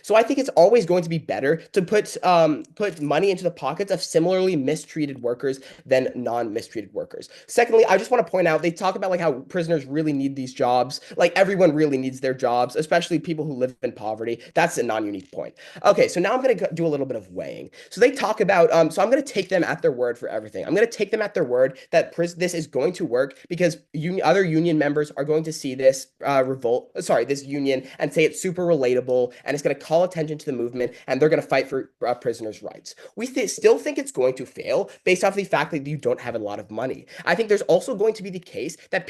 Speaker 4: So I think it's always going to be better to put money into the pockets of similarly mistreated workers than non-mistreated workers. Secondly, I just want to point out, they talk about like how prisoners really need these jobs. Like everyone really needs their jobs, especially people who live in poverty. That's a non-unique point. Okay, so now I'm going to do a little bit of weighing. So they talk about, so I'm going to take them at their word for everything. I'm going to take them at their word that this is going to work because other union members are going to see this this union and say it's super relatable and it's going to call attention to the movement and they're going to fight for prisoners' rights. We still think it's going to fail based off the fact that you don't have a lot of money. I think there's also going to be the case that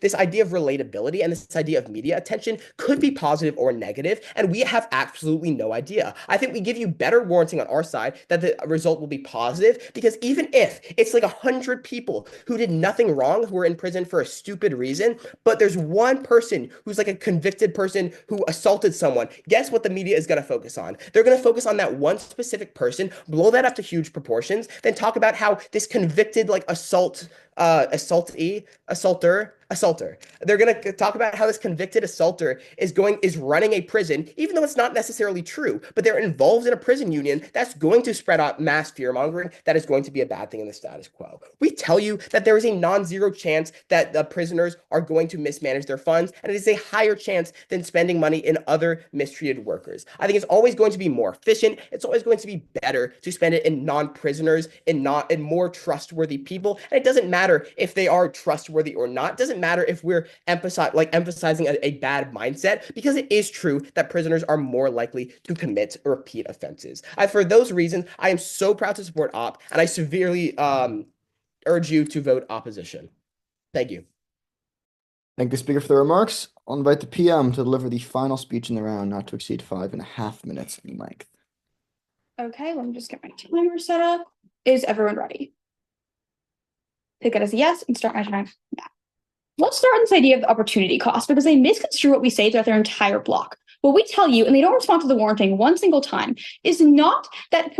Speaker 4: this idea of relatability and this idea of media attention could be positive or negative, and we have absolutely no idea. I think we give you better warranting on our side that the result will be positive because even if it's like 100 people who did nothing wrong who are in prison for a stupid reason, but there's one person who's like a convicted person who assaulted someone, guess what the media is going to focus on? They're going to focus on that one specific person, blow that up to huge proportions, then talk about how this convicted like assaulter assaulter. They're going to talk about how this convicted assaulter is running a prison, even though it's not necessarily true, but they're involved in a prison union that's going to spread out mass fear mongering. That is going to be a bad thing in the status quo. We tell you that there is a non-zero chance that the prisoners are going to mismanage their funds, and it is a higher chance than spending money in other mistreated workers. I think it's always going to be more efficient. It's always going to be better to spend it in non-prisoners, in more trustworthy people. And it doesn't matter if they are trustworthy or not. It doesn't matter if we're emphasizing a bad mindset, because it is true that prisoners are more likely to commit repeat offenses. For those reasons, I am so proud to support OP, and I severely urge you to vote opposition. Thank you.
Speaker 1: Thank the speaker for the remarks. I'll invite the PM to deliver the final speech in the round, not to exceed 5.5 minutes in length.
Speaker 2: Okay, let me just get my timer set up. Is everyone ready? Take it as a yes and start my time now. Let's start with this idea of the opportunity cost, because they misconstrue what we say throughout their entire block. What we tell you, and they don't respond to the warranting one single time, is not that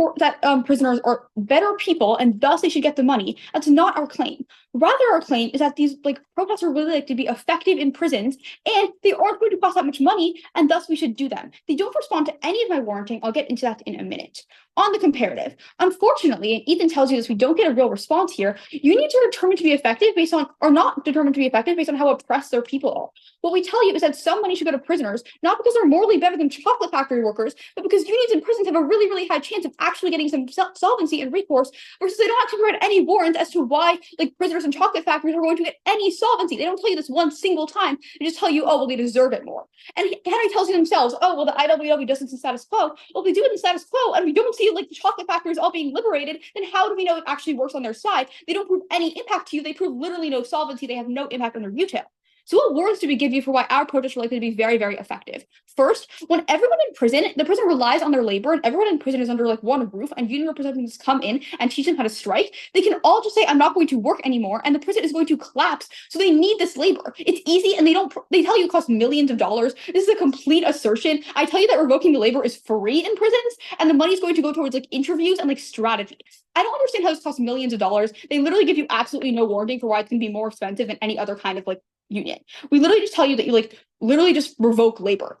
Speaker 2: prisoners are better people and thus they should get the money. That's not our claim. Rather, our claim is that these protests are really to be effective in prisons, and they aren't going to cost that much money, and thus we should do them. They don't respond to any of my warranting. I'll get into that in a minute. On the comparative, unfortunately, and Ethan tells you this, we don't get a real response here. Unions are determined to be effective based on, or not determined to be effective based on how oppressed their people are. What we tell you is that some money should go to prisoners, not because they're morally better than chocolate factory workers, but because unions in prisons have a really, really high chance of actually getting some solvency and recourse, versus they don't actually provide any warrants as to why prisoners in chocolate factories are going to get any solvency. They don't tell you this one single time. They just tell you, oh, well, they deserve it more. And Henry tells you themselves, oh, well, the IWW does this in status quo. Well, if they do it in the status quo, and we don't see the chocolate factories all being liberated, then how do we know it actually works on their side? They don't prove any impact to you. They prove literally no solvency. They have no impact on their retail. So what warrants do we give you for why our protests are likely to be very, very effective? First, when everyone in prison, the prison relies on their labor, and everyone in prison is under one roof, and union representatives come in and teach them how to strike, they can all just say, I'm not going to work anymore, and the prison is going to collapse. So they need this labor. It's easy, and they tell you it costs millions of dollars. This is a complete assertion. I tell you that revoking the labor is free in prisons, and the money is going to go towards interviews and strategy. I don't understand how this costs millions of dollars. They literally give you absolutely no warranting for why it's going to be more expensive than any other kind of union. We literally just tell you that you literally just revoke labor.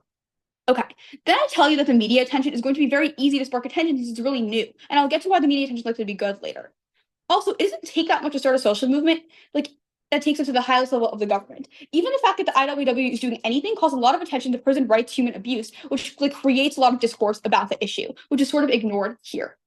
Speaker 2: Okay, then I tell you that the media attention is going to be very easy to spark attention because it's really new. And I'll get to why the media attention is likely to be good later. Also, it doesn't take that much to start a social movement that takes us to the highest level of the government. Even the fact that the IWW is doing anything calls a lot of attention to prison rights, human abuse, which creates a lot of discourse about the issue, which is sort of ignored here.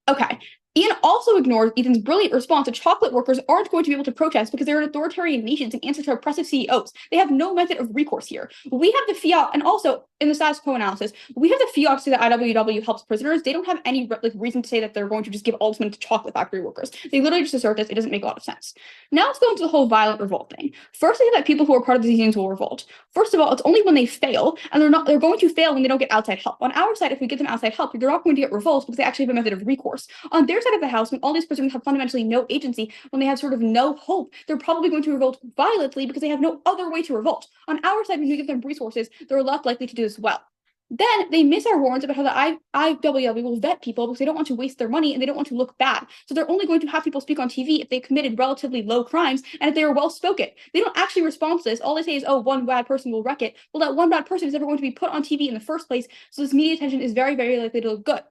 Speaker 2: Okay. Ian also ignores Ethan's brilliant response that chocolate workers aren't going to be able to protest because they're in authoritarian nations in answer to oppressive CEOs. They have no method of recourse here. We have the fiat, and also in the status quo analysis, we have the fiat to say that IWW helps prisoners. They don't have any reason to say that they're going to just give all this money to chocolate factory workers. They literally just assert this. It doesn't make a lot of sense. Now let's go into the whole violent revolt thing. First, they say that people who are part of these unions will revolt. First of all, it's only when they fail, and they're going to fail when they don't get outside help. On our side, if we give them outside help, they're not going to get revolts because they actually have a method of recourse. On their side of the house, when all these prisoners have fundamentally no agency, when they have sort of no hope, they're probably going to revolt violently because they have no other way to revolt. On our side, when we give them resources, they're less likely to do this well. Then they miss our warrants about how the IWW will vet people because they don't want to waste their money and they don't want to look bad. So they're only going to have people speak on TV if they committed relatively low crimes and if they are well spoken. They don't actually respond to this. All they say is, oh, one bad person will wreck it. Well, that one bad person is never going to be put on TV in the first place. So this media attention is very, very likely to look good.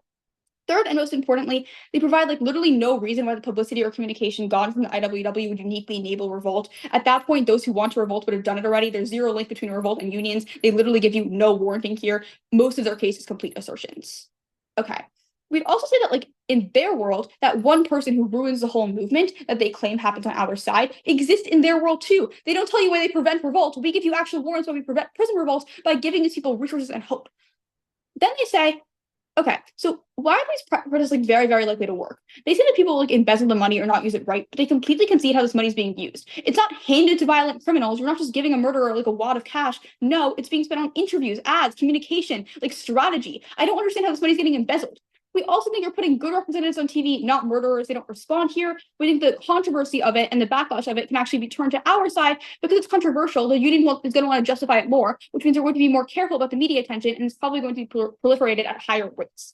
Speaker 2: Third, and most importantly, they provide literally no reason why the publicity or communication gone from the IWW would uniquely enable revolt. At that point, those who want to revolt would have done it already. There's zero link between revolt and unions. They literally give you no warranting here. Most of their cases complete assertions. Okay. We'd also say that in their world, that one person who ruins the whole movement that they claim happens on our side exists in their world too. They don't tell you why they prevent revolt. We give you actual warrants why we prevent prison revolts by giving these people resources and hope. Then they say, okay, so why are these protests very, very likely to work? They say that people embezzle the money or not use it right, but they completely concede how this money is being used. It's not handed to violent criminals. You're not just giving a murderer a wad of cash. No, it's being spent on interviews, ads, communication, strategy. I don't understand how this money is getting embezzled. We also think you're putting good representatives on TV, not murderers. They don't respond here. We think the controversy of it and the backlash of it can actually be turned to our side because it's controversial. The union is going to want to justify it more, which means they're going to be more careful about the media attention, and it's probably going to be proliferated at higher rates.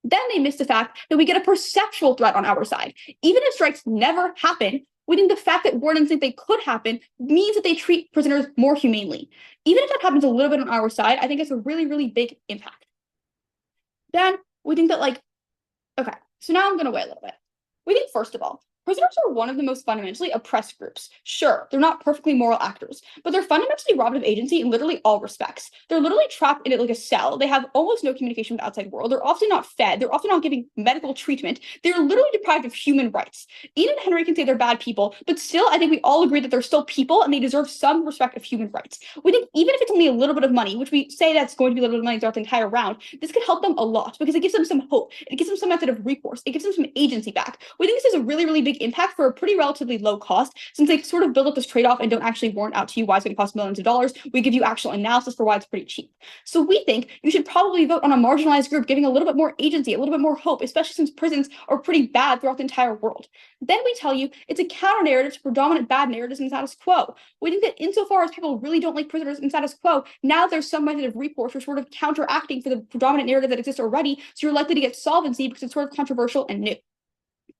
Speaker 2: Then they miss the fact that we get a perceptual threat on our side. Even if strikes never happen, We think the fact that wardens think they could happen means that they treat prisoners more humanely. Even if that happens a little bit on our side, I think it's a really, really big impact. Then we think that okay, so now I'm going to wait a little bit. We think, first of all, prisoners are one of the most fundamentally oppressed groups. Sure, they're not perfectly moral actors, but they're fundamentally robbed of agency in literally all respects. They're literally trapped in it like a cell. They have almost no communication with the outside world. They're often not fed. They're often not getting medical treatment. They're literally deprived of human rights. Ian and Henry can say they're bad people, but still, I think we all agree that they're still people and they deserve some respect of human rights. We think even if it's only a little bit of money, which we say that's going to be a little bit of money throughout the entire round, this could help them a lot because it gives them some hope. It gives them some method of recourse. It gives them some agency back. We think this is a really, really big impact for a pretty relatively low cost, since they sort of build up this trade-off and don't actually warrant out to you why it's going to cost millions of dollars. We give you actual analysis for why it's pretty cheap. So we think you should probably vote on a marginalized group, giving a little bit more agency, a little bit more hope, especially since prisons are pretty bad throughout the entire world. Then we tell you it's a counter narrative to predominant bad narratives in status quo. We think that insofar as people really don't like prisoners in status quo, now there's some method of recourse for sort of counteracting for the predominant narrative that exists already, so you're likely to get solvency because it's sort of controversial and new.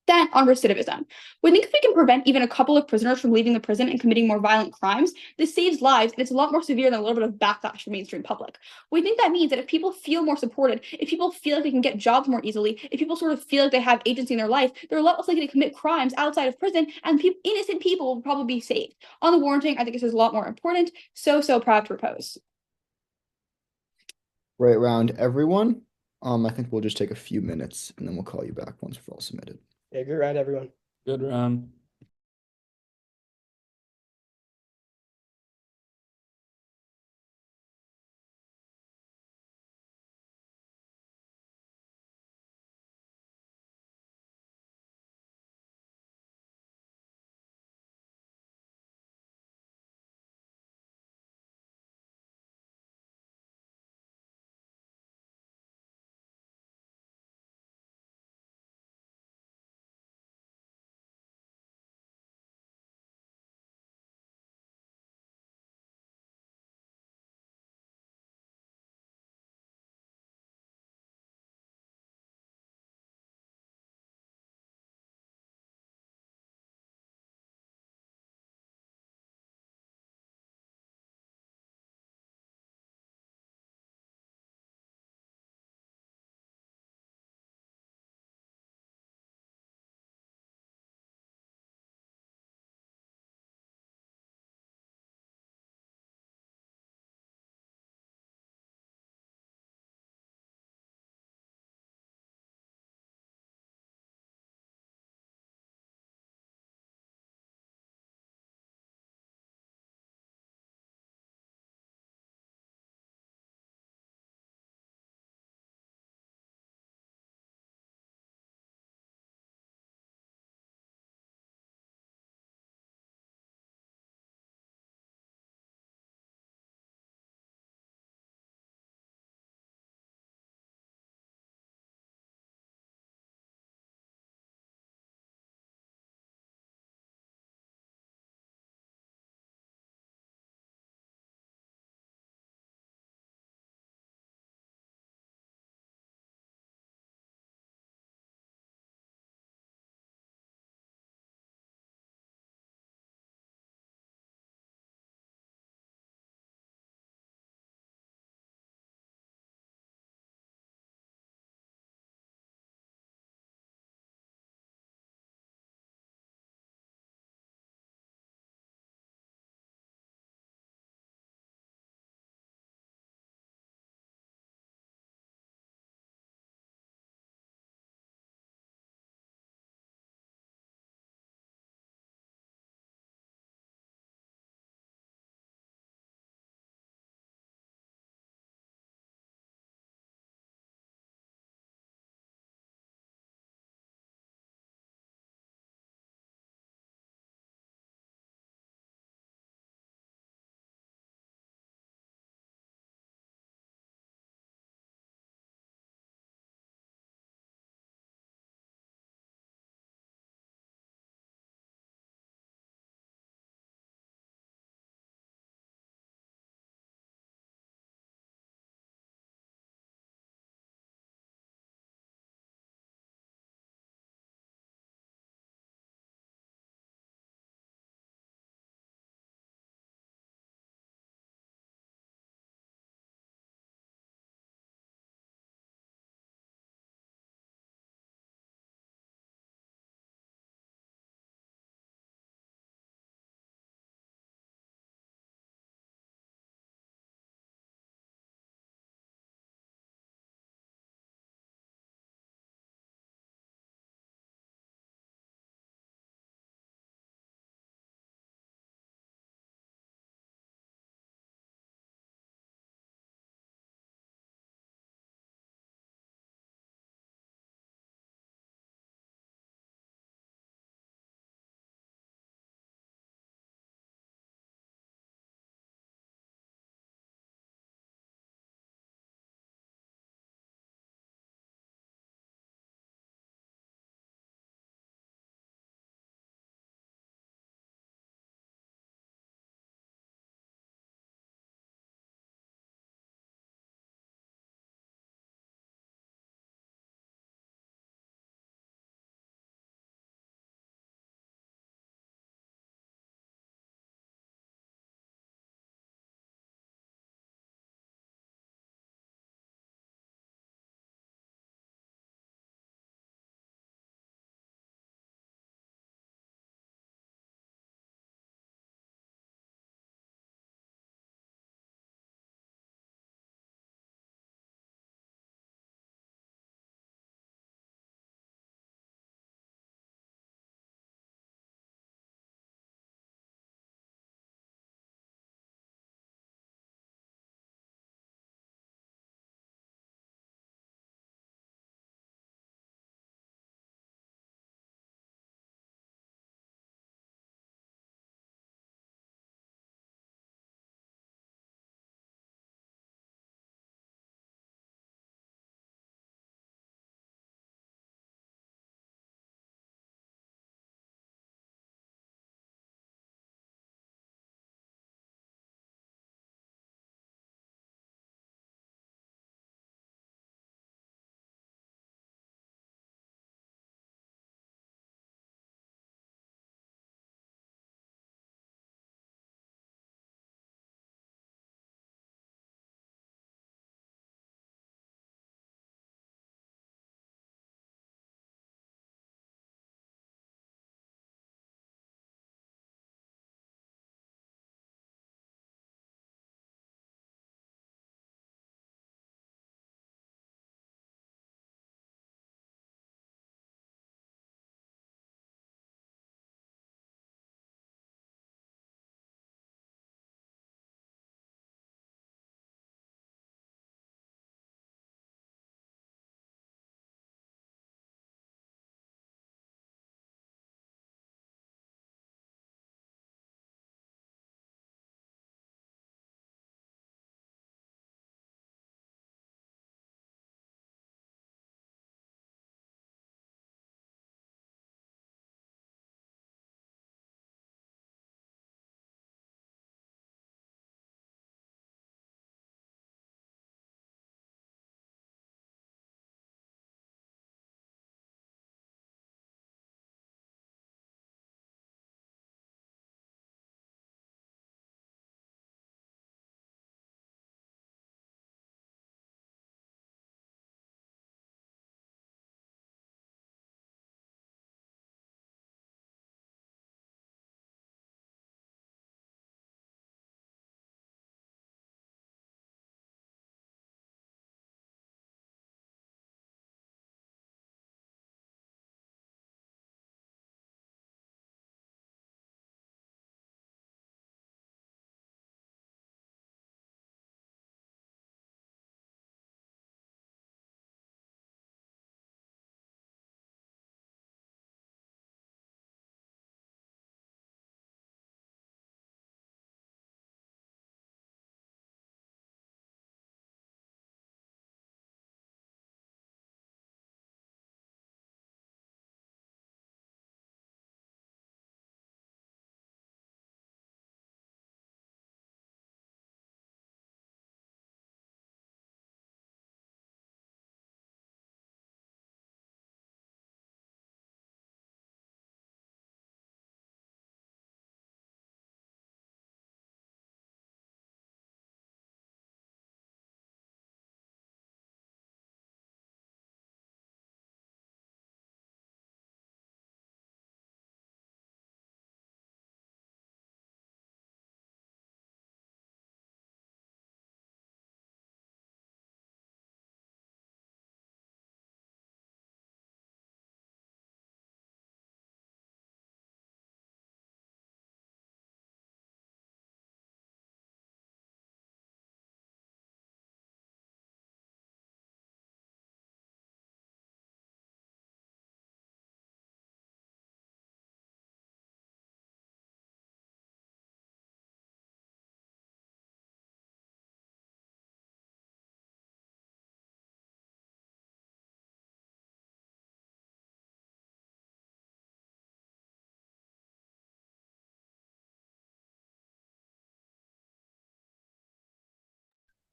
Speaker 2: Then on recidivism, we think if we can prevent even a couple of prisoners from leaving the prison and committing more violent crimes, this saves lives and it's a lot more severe than a little bit of backlash from mainstream public. We think that means that if people feel more supported, if people feel like they can get jobs more easily, if people sort of feel like they have agency in their life, they're a lot less likely to commit crimes outside of prison, and innocent people will probably be saved. On the warranting, I think this is a lot more important. So proud to propose.
Speaker 1: Right round, everyone. I think we'll just take a few minutes and then we'll call you back once we're all submitted.
Speaker 4: Yeah, good round, everyone.
Speaker 5: Good round.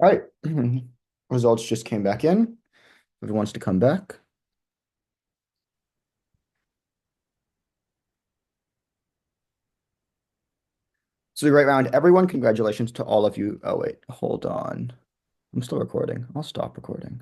Speaker 1: All right. Results just came back in. If it wants to come back. So the right round, everyone, congratulations to all of you. Oh, wait, hold on. I'm still recording. I'll stop recording.